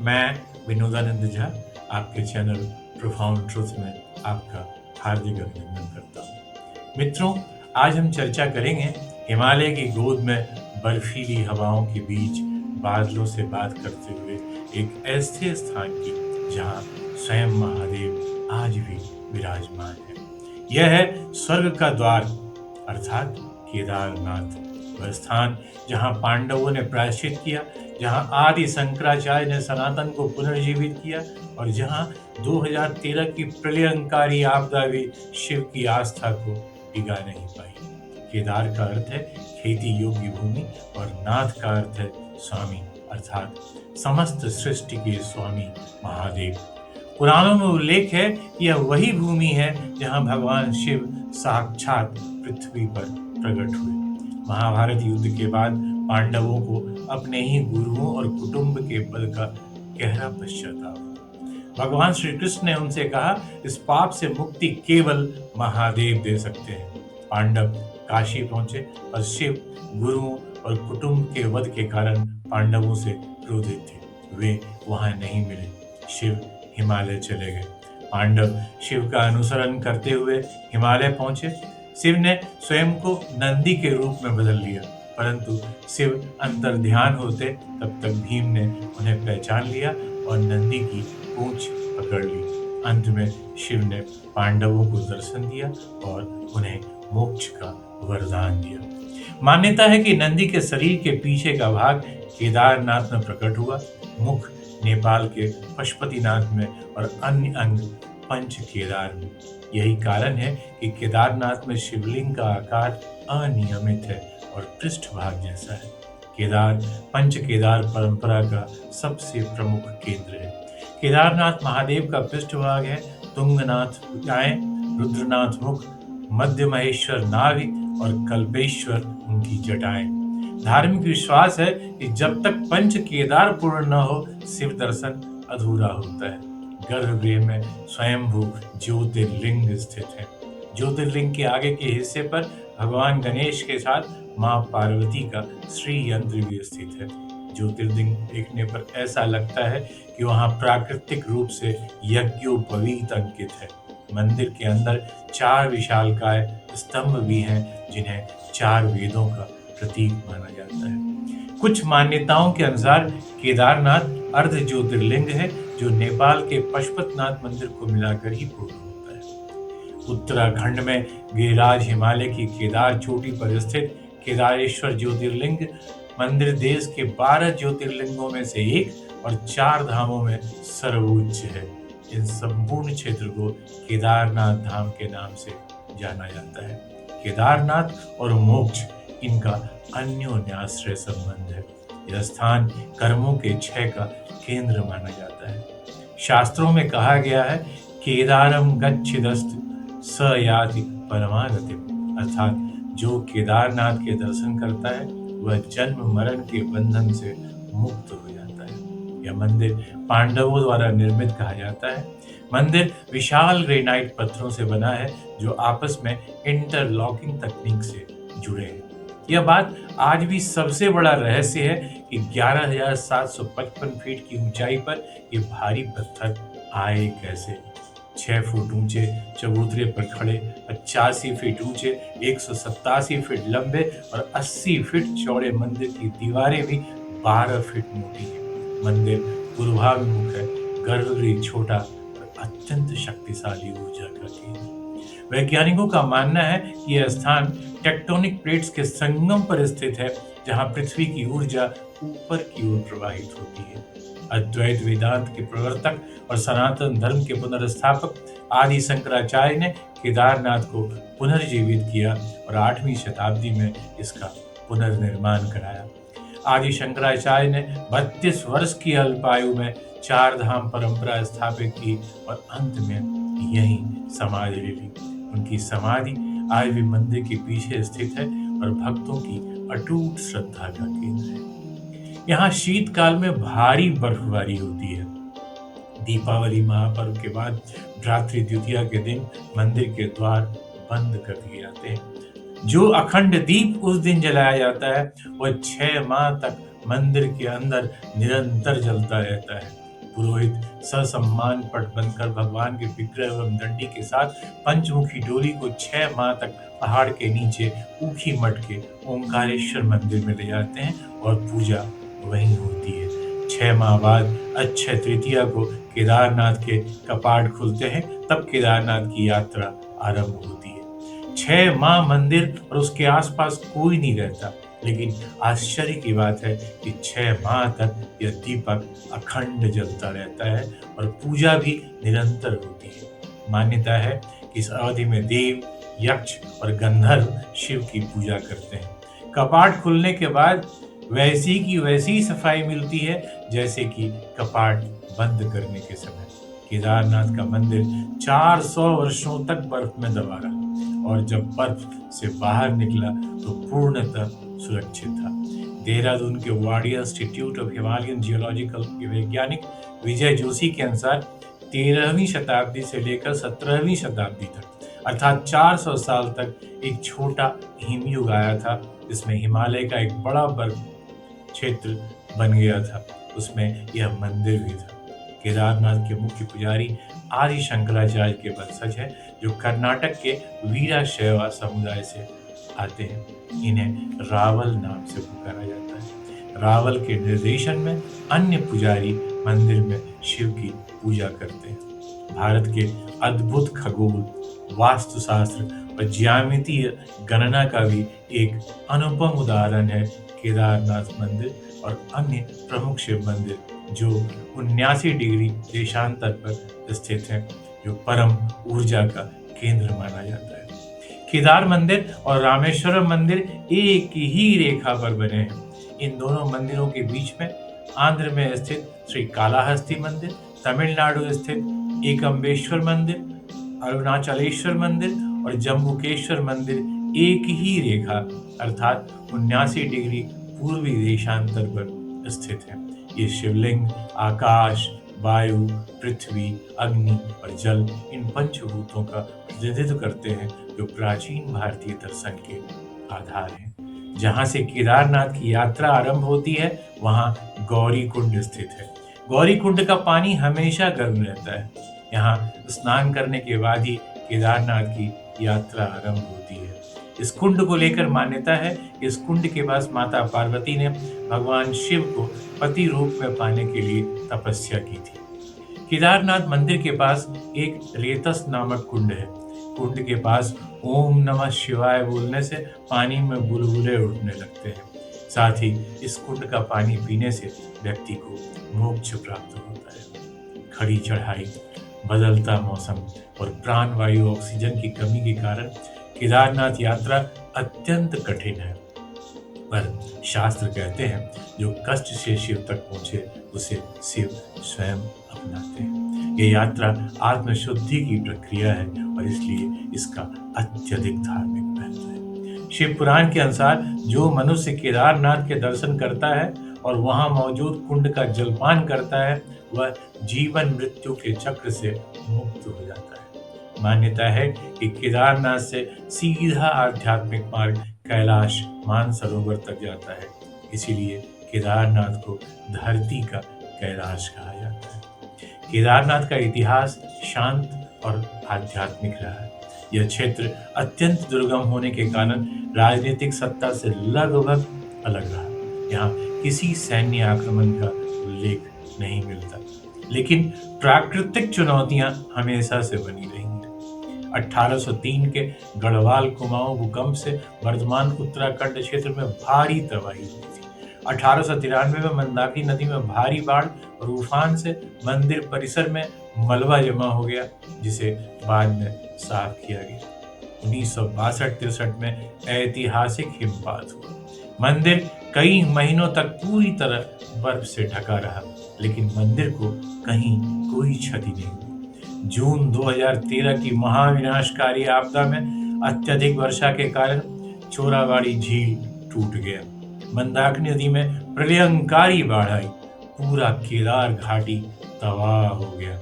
मैं विनोदानंद झा आपके channel profound truth में आपका हार्दिक अभिनंदन करता हूँ। मित्रों, आज हम चर्चा करेंगे हिमालय की गोद में बर्फीली हवाओं के बीच बादलों से बात करते हुए एक ऐसे स्थान की जहाँ स्वयं महादेव आज भी विराजमान है। यह है स्वर्ग का द्वार अर्थात केदारनाथ, वह स्थान जहाँ पांडवों ने प्रायश्चित किया, जहाँ आदि शंकराचार्य ने सनातन को पुनर्जीवित किया और जहाँ 2013 की प्रलयंकारी आपदा भी शिव की आस्था को डिगा नहीं पाई। केदार का अर्थ है खेती योग्य भूमि और नाथ का अर्थ है स्वामी अर्थात समस्त सृष्टि के स्वामी महादेव। पुराणों में उल्लेख है कि यह वही भूमि है जहाँ भगवान शिव साक्षात पृथ्वी पर प्रकट हुए। महाभारत युद्ध के बाद पांडवों को अपने ही गुरुओं और कुटुंब के बल का गहरा पश्चाताप हुआ। भगवान श्री कृष्ण ने उनसे कहा, इस पाप से मुक्ति केवल महादेव दे सकते हैं। पांडव काशी पहुंचे और शिव गुरुओं और कुटुंब के वध के कारण पांडवों से क्रोधित थे। वे वहां नहीं मिले। शिव हिमालय चले गए। पांडव शिव का अनुसरण करते हुए हिमालय पहुंचे। शिव ने स्वयं को नंदी के रूप में बदल लिया, परंतु शिव अंतर ध्यान होते तब तक भीम ने उन्हें पहचान लिया और नंदी की पूंछ पकड़ ली। अंत में शिव ने पांडवों को दर्शन दिया और उन्हें मोक्ष का वरदान दिया। मान्यता है कि नंदी के शरीर के पीछे का भाग केदारनाथ में प्रकट हुआ। मुख नेपाल के पशुपतिनाथ में और अन्य अंग पंच केदार में। यही कारण है कि केदारनाथ में शिवलिंग का आकार अनियमित है और पृष्ठभाग जैसा है। केदार पंच केदार परंपरा का सबसे प्रमुख केंद्र है। केदारनाथ महादेव का पृष्ठभाग है तुंगनाथ भुजाएं, रुद्रनाथ मुख, मध्य महेश्वर नाभि और कल्पेश्वर उनकी जटाएं। धार्मिक विश्वास है कि जब तक पंच केदार पूर्ण न हो शिव दर्शन अधूरा होता है। गर्भगृह में स्वयंभू ज्योतिर्लिंग स्थित है। ज्योतिर्लिंग के आगे के हिस्से पर भगवान गणेश के साथ मां पार्वती का श्री यंत्र भी स्थित है। ज्योतिर्लिंग देखने पर ऐसा लगता है कि वहां प्राकृतिक रूप से यज्ञोपवीत अंकित है। मंदिर के अंदर 4 विशालकाय स्तंभ भी हैं जिन्हें 4 वेदों का प्रतीक माना जाता है। कुछ मान्यताओं के अनुसार केदारनाथ अर्ध ज्योतिर्लिंग है जो नेपाल के पशुपतिनाथ मंदिर को मिलाकर ही पूर्ण होता है। उत्तराखंड में गिरिराज हिमालय की केदार चोटी पर स्थित केदारेश्वर ज्योतिर्लिंग मंदिर देश के 12 ज्योतिर्लिंगों में से एक और 4 धामों में सर्वोच्च है। इन संपूर्ण क्षेत्र को केदारनाथ धाम के नाम से जाना जाता है। केदारनाथ और मोक्ष इनका अन्योन्याश्रय संबंध है। यह स्थान कर्मों के क्षय का केंद्र माना जाता है। शास्त्रों में कहा गया है, केदारम गच्छिदस्तु स याति परमागतिम, अर्थात जो केदारनाथ के दर्शन करता है वह जन्म मरण के बंधन से मुक्त हो जाता है। यह मंदिर पांडवों द्वारा निर्मित कहा जाता है। मंदिर विशाल ग्रेनाइट पत्थरों से बना है जो आपस में इंटरलॉकिंग तकनीक से जुड़े हैं। यह बात आज भी सबसे बड़ा रहस्य है कि 11,755 फीट की ऊंचाई पर ये भारी पत्थर आए कैसे। 6 फुट ऊंचे चबूतरे पर खड़े 85 फीट ऊंचे 187 फीट लंबे और 80 फीट चौड़े मंदिर की दीवारें भी 12 फीट मोटी हैं। मंदिर पूर्वाभिमुख है। गर्भगृह छोटा और अत्यंत शक्तिशाली ऊर्जा का केंद्र। वैज्ञानिकों का मानना है कि यह स्थान टेक्टोनिक प्लेट्स के संगम पर स्थित है जहां पृथ्वी की ऊर्जा ऊपर की ओर प्रवाहित होती है। अद्वैत वेदांत के प्रवर्तक और सनातन धर्म के पुनर्स्थापक आदि शंकराचार्य ने केदारनाथ को पुनर्जीवित किया और 8वीं शताब्दी में इसका पुनर्निर्माण कराया। आदि शंकराचार्य ने 32 वर्ष की अल्पायु में 4 धाम परंपरा स्थापित की और अंत में यहीं समाधि ले ली। उनकी समाधि आज भी मंदिर के पीछे स्थित है और भक्तों की अटूट श्रद्धा का केंद्र है। यहाँ शीतकाल में भारी बर्फबारी होती है। दीपावली महापर्व के बाद भ्रातृ द्वितीया के दिन मंदिर के द्वार बंद कर दिए जाते हैं। जो अखंड दीप उस दिन जलाया जाता है वह 6 माह तक मंदिर के अंदर निरंतर जलता रहता है। पुरोहित ससम्मान पट बनकर भगवान के विग्रह एवं दंडी के साथ पंचमुखी डोली को 6 माह तक पहाड़ के नीचे ऊखी मठ के ओंकारेश्वर मंदिर में ले जाते हैं और पूजा वहीं होती है। 6 माह बाद अक्षय तृतीया को केदारनाथ के कपाट खुलते हैं, तब केदारनाथ की यात्रा आरंभ होती है। 6 माह मंदिर और उसके आसपास कोई नहीं रहता, लेकिन आश्चर्य की बात है कि 6 माह तक यह दीपक अखंड जलता रहता है और पूजा भी निरंतर होती है। मान्यता है कि इस अवधि में देव, यक्ष और गंधर्व शिव की पूजा करते हैं। कपाट खुलने के बाद वैसी की वैसी सफाई मिलती है जैसे कि कपाट बंद करने के समय। केदारनाथ का मंदिर 400 वर्षों तक बर्फ में दबा रहा और जब बर्फ से बाहर निकला तो पूर्णतः सुरक्षित था। देहरादून के Wadia institute of Himalayan geological के वैज्ञानिक विजय जोशी के अनुसार 13वीं शताब्दी से लेकर 17वीं शताब्दी तक अर्थात 400 साल तक एक छोटा हिमयुग आया था, जिसमें हिमालय का एक बड़ा बर्फ क्षेत्र बन गया था। उसमें यह मंदिर भी था। केदारनाथ के मुख्य पुजारी आदि शंकराचार्य के वंशज हैं, जो कर्नाटक के वीराशैव समुदाय से आते हैं। इन्हें रावल नाम से पुकारा जाता है। रावल के निर्देशन में अन्य पुजारी मंदिर में शिव की पूजा करते हैं। भारत के अद्भुत खगोल, वास्तुशास्त्र और ज्यामितीय गणना का भी एक अनुपम उदाहरण है केदारनाथ मंदिर और अन्य प्रमुख शिव मंदिर, जो 79 डिग्री देशांतर पर स्थित है, जो परम ऊर्जा का केंद्र माना जाता है। केदार मंदिर और रामेश्वरम मंदिर एक ही रेखा पर बने हैं। इन दोनों मंदिरों के बीच में आंध्र में स्थित श्री कालाहस्ती मंदिर, तमिलनाडु स्थित एकम्बेश्वर मंदिर, अरुणाचलेश्वर मंदिर और जम्बुकेश्वर मंदिर एक ही रेखा अर्थात 79 डिग्री पूर्वी देशांतर पर स्थित है। ये शिवलिंग आकाश, वायु, पृथ्वी, अग्नि और जल, इन पंचभूतों का प्रतिनिधित्व करते हैं, जो प्राचीन भारतीय दर्शन के आधार हैं। जहाँ से केदारनाथ की यात्रा आरंभ होती है, वहाँ गौरी कुंड स्थित है। गौरी कुंड का पानी हमेशा गर्म रहता है। यहाँ स्नान करने के बाद ही केदारनाथ की यात्रा आरंभ होती है। इस कुंड को लेकर मान्यता है कि इस कुंड के पास माता पार्वती ने भगवान शिव को पति रूप में पाने के लिए तपस्या की थी। केदारनाथ मंदिर के पास एक रेतस नामक कुंड है। कुंड के पास ओम नमः शिवाय बोलने से पानी में बुलबुले उठने लगते हैं। साथ ही इस कुंड का पानी पीने से व्यक्ति को मोक्ष प्राप्त होता है। खड़ी चढ़ाई, बदलता मौसम और प्राणवायु ऑक्सीजन की कमी के कारण केदारनाथ यात्रा अत्यंत कठिन है, पर शास्त्र कहते हैं जो कष्ट से शिव तक पहुंचे उसे शिव स्वयं अपनाते हैं। ये यात्रा आत्मशुद्धि की प्रक्रिया है और इसलिए इसका अत्यधिक धार्मिक महत्व है। शिव पुराण के अनुसार जो मनुष्य केदारनाथ के दर्शन करता है और वहां मौजूद कुंड का जलपान करता है, वह जीवन मृत्यु के चक्र से मुक्त हो जाता है। मान्यता है कि केदारनाथ से सीधा आध्यात्मिक मार्ग कैलाश मानसरोवर तक जाता है, इसीलिए केदारनाथ को धरती का कैलाश कहा जाता है। केदारनाथ का इतिहास शांत और आध्यात्मिक रहा है। यह क्षेत्र अत्यंत दुर्गम होने के कारण राजनीतिक सत्ता से लगभग अलग रहा। यहाँ किसी सैन्य आक्रमण का उल्लेख नहीं मिलता, लेकिन प्राकृतिक चुनौतियां हमेशा से बनी रही हैं। 1803 के गढ़वाल कुमाऊं भूकंप से वर्तमान उत्तराखंड क्षेत्र में भारी तबाही हुई थी। 1893 में मंदाकिनी नदी में भारी बाढ़ और उफान से मंदिर परिसर में मलबा जमा हो गया, जिसे बाद में साफ किया गया। 1962-63 में ऐतिहासिक हिमपात हुआ। मंदिर कई महीनों तक पूरी तरह बर्फ से ढका रहा, लेकिन मंदिर को कहीं कोई क्षति नहीं हुई। जून 2013 की महाविनाशकारी आपदा में अत्यधिक वर्षा के कारण चोराबाड़ी झील टूट गया। मंदाकिनी नदी में प्रलयंकारी बाढ़ आई, पूरा केदार घाटी तबाह हो गया।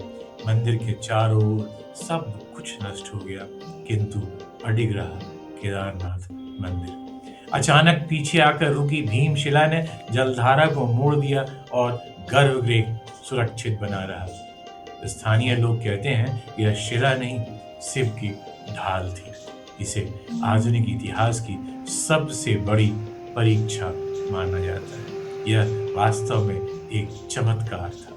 मंदिर के चारों ओर सब कुछ नष्ट हो गया, किंतु अडिग रहा केदारनाथ मंदिर। अचानक पीछे आकर रुकी भीमशिला ने जलधारा को मोड़ दिया और गर्भगृह सुरक्षित बना रहा। स्थानीय लोग कहते हैं यह शिला नहीं, शिव की ढाल थी। इसे आधुनिक इतिहास की सबसे बड़ी परीक्षा माना जाता है। यह वास्तव में एक चमत्कार था।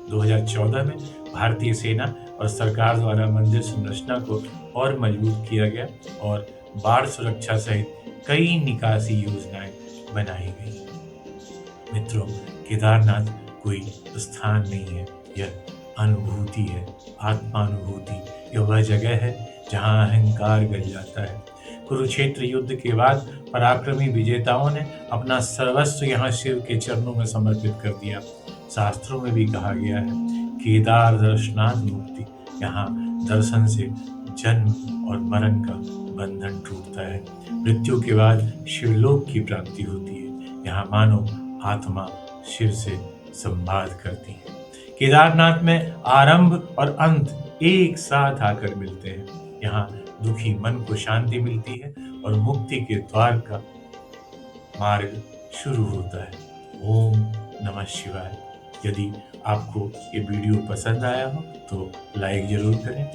2014 में भारतीय सेना और सरकार द्वारा मंदिर संरचना को और मजबूत किया गया और बाढ़ सुरक्षा सहित कई निकासी योजनाएं बनाई गई। मित्रों, केदारनाथ कोई स्थान नहीं है, यह अनुभूति है, आत्मानुभूति। यह वह जगह है जहाँ अहंकार गल जाता है। कुरुक्षेत्र युद्ध के बाद पराक्रमी विजेताओं ने अपना सर्वस्व यहाँ शिव के चरणों में समर्पित कर दिया। शास्त्रों में भी कहा गया है, केदार दर्शनात् मुक्ति। यहाँ दर्शन से जन्म और मरण का बंधन टूटता है। मृत्यु के बाद शिवलोक की प्राप्ति होती है। यहाँ मानव आत्मा शिव से संवाद करती है। केदारनाथ में आरंभ और अंत एक साथ आकर मिलते हैं। यहाँ दुखी मन को शांति मिलती है और मुक्ति के द्वार का मार्ग शुरू होता है। ओम नमः शिवाय। यदि आपको ये वीडियो पसंद आया हो तो लाइक जरूर करें,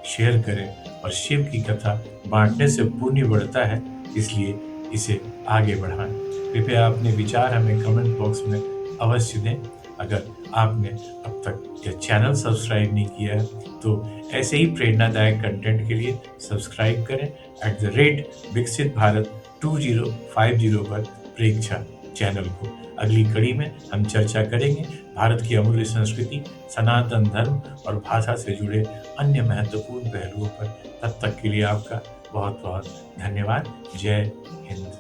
शेयर करें और शिव की कथा बांटने से पुण्य बढ़ता है, इसलिए इसे आगे बढ़ाएं। कृपया अपने विचार हमें कमेंट बॉक्स में अवश्य दें। अगर आपने अब तक यह चैनल सब्सक्राइब नहीं किया है तो ऐसे ही प्रेरणादायक कंटेंट के लिए सब्सक्राइब करें @विकसित भारत 2050 पर प्रेक्षा चैनल को। अगली कड़ी में हम चर्चा करेंगे भारत की अमूल्य संस्कृति, सनातन धर्म और भाषा से जुड़े अन्य महत्वपूर्ण पहलुओं पर। तब तक के लिए आपका बहुत बहुत धन्यवाद। जय हिंद।